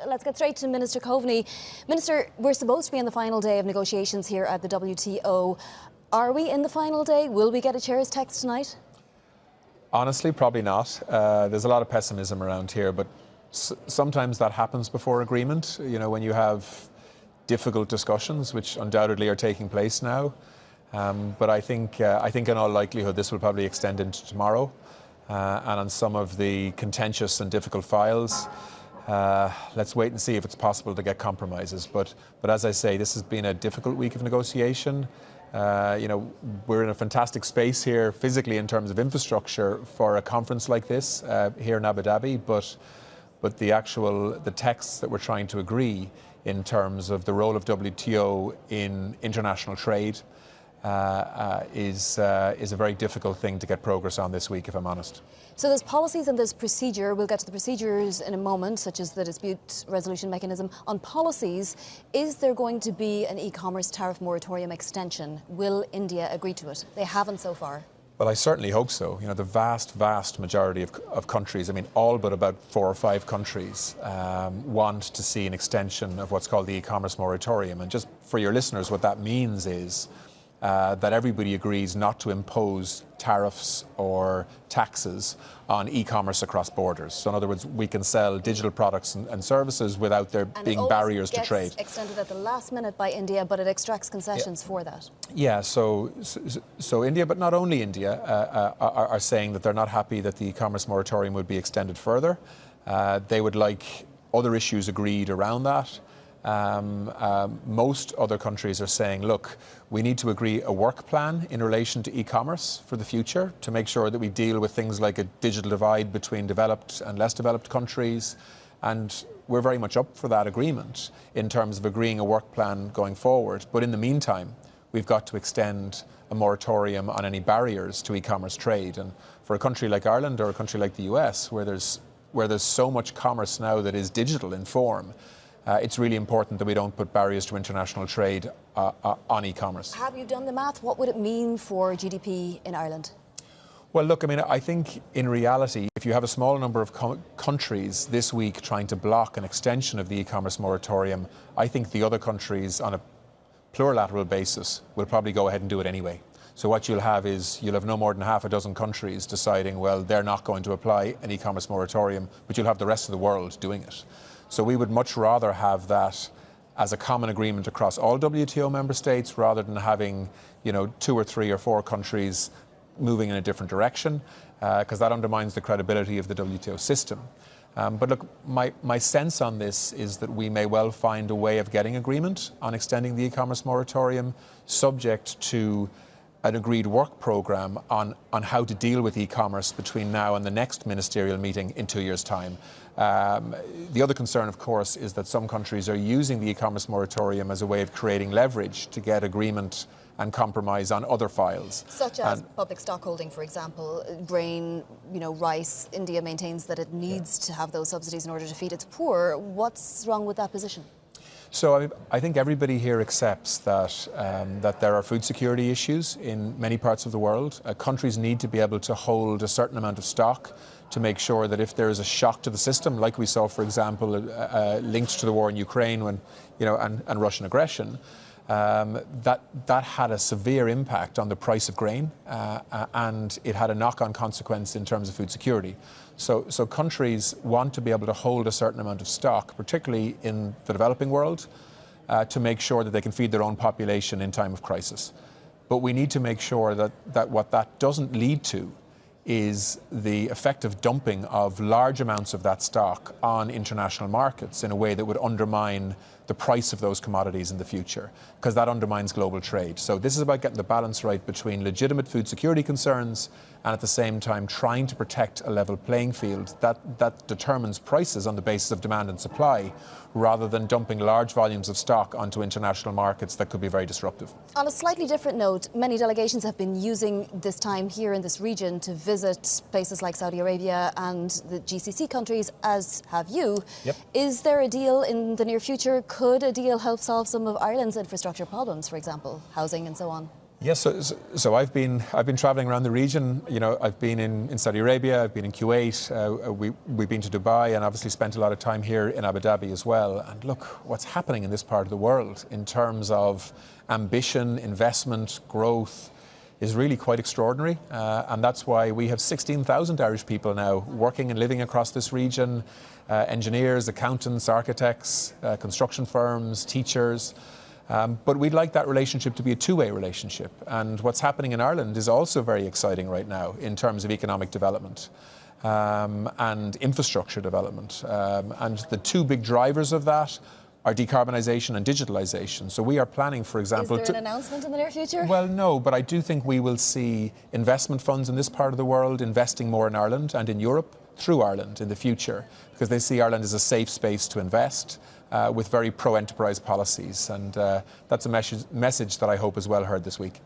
let's get straight to Minister Coveney. Minister, we're supposed to be in the final day of negotiations here at the WTO. Are we in the final day? Will we get a chair's text tonight? Honestly, probably not. There's a lot of pessimism around here, but sometimes that happens before agreement. You know, when you have difficult discussions, which undoubtedly are taking place now. But I think in all likelihood this will probably extend into tomorrow. And on some of the contentious and difficult files, let's wait and see if it's possible to get compromises. But as I say, this has been a difficult week of negotiation. You know, we're in a fantastic space here physically in terms of infrastructure for a conference like this here in Abu Dhabi. But the texts that we're trying to agree in terms of the role of WTO in international trade is a very difficult thing to get progress on this week, if I'm honest. So there's policies and there's procedure. We'll get to the procedures in a moment, such as the dispute resolution mechanism. On policies, is there going to be an e-commerce tariff moratorium extension? Will India agree to it? They haven't so far. Well, I certainly hope so. You know, the vast majority of countries, I mean, all but about 4 or 5 countries want to see an extension of what's called the e-commerce moratorium. And just for your listeners, what that means is that everybody agrees not to impose tariffs or taxes on e-commerce across borders. So in other words, we can sell digital products and services without there being barriers to trade. It gets extended at the last minute by India, but it extracts concessions for that. Yeah, so India, but not only India, are saying that they're not happy that the e-commerce moratorium would be extended further. They would like other issues agreed around that. Most other countries are saying, look, we need to agree a work plan in relation to e-commerce for the future to make sure that we deal with things like a digital divide between developed and less developed countries. And we're very much up for that agreement in terms of agreeing a work plan going forward. But in the meantime, we've got to extend a moratorium on any barriers to e-commerce trade. And for a country like Ireland or a country like the US, where there's so much commerce now that is digital in form, it's really important that we don't put barriers to international trade on e-commerce. Have you done the math? What would it mean for GDP in Ireland? Well, look, I mean, I think in reality, if you have a small number of countries this week trying to block an extension of the e-commerce moratorium, I think the other countries on a plurilateral basis will probably go ahead and do it anyway. So what you'll have is you'll have no more than half a dozen countries deciding, well, they're not going to apply an e-commerce moratorium, but you'll have the rest of the world doing it. So we would much rather have that as a common agreement across all WTO member states rather than having, you know, 2 or 3 or 4 countries moving in a different direction, because that undermines the credibility of the WTO system. But look, my sense on this is that we may well find a way of getting agreement on extending the e-commerce moratorium, subject to an agreed work programme on how to deal with e-commerce between now and the next ministerial meeting in 2 years' time. The other concern, of course, is that some countries are using the e-commerce moratorium as a way of creating leverage to get agreement and compromise on other files. Such as public stockholding, for example, grain, you know, rice. India maintains that it needs to have those subsidies in order to feed its poor. What's wrong with that position? So I think everybody here accepts that that there are food security issues in many parts of the world. Countries need to be able to hold a certain amount of stock to make sure that if there is a shock to the system, like we saw, for example, linked to the war in Ukraine when, you know, and Russian aggression, that had a severe impact on the price of grain, and it had a knock-on consequence in terms of food security. So countries want to be able to hold a certain amount of stock, particularly in the developing world, to make sure that they can feed their own population in time of crisis. But we need to make sure that what that doesn't lead to is the effective dumping of large amounts of that stock on international markets in a way that would undermine the price of those commodities in the future, because that undermines global trade. So this is about getting the balance right between legitimate food security concerns and at the same time trying to protect a level playing field that determines prices on the basis of demand and supply, rather than dumping large volumes of stock onto international markets that could be very disruptive. On a slightly different note, many delegations have been using this time here in this region to visit places like Saudi Arabia and the GCC countries, as have you. Yep. Is there a deal in the near future? Could a deal help solve some of Ireland's infrastructure problems, for example, housing and so on? Yes, so I've been travelling around the region. You know, I've been in Saudi Arabia, I've been in Kuwait, we've been to Dubai, and obviously spent a lot of time here in Abu Dhabi as well. And look, what's happening in this part of the world in terms of ambition, investment, growth is really quite extraordinary. And that's why we have 16,000 Irish people now working and living across this region, engineers, accountants, architects, construction firms, teachers. But we'd like that relationship to be a two-way relationship. And what's happening in Ireland is also very exciting right now in terms of economic development and infrastructure development. And the two big drivers of that are decarbonisation and digitalisation. So we are planning, for example... Is there an announcement in the near future? Well, no, but I do think we will see investment funds in this part of the world investing more in Ireland and in Europe through Ireland in the future, because they see Ireland as a safe space to invest with very pro-enterprise policies. And that's a message that I hope is well heard this week.